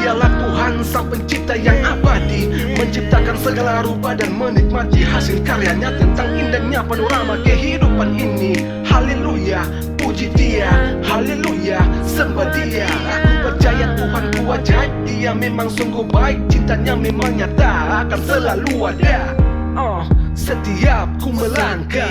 Dialah Tuhan sang pencipta yang abadi, menciptakan segala rupa dan menikmati hasil karyanya. Tentang indahnya panorama kehidupan ini. Haleluya, puji Dia, haleluya, sembah Dia. Aku percaya Tuhan ku ajaib, Dia memang sungguh baik, cintanya memang nyata, akan selalu ada. Setiap ku melangkah,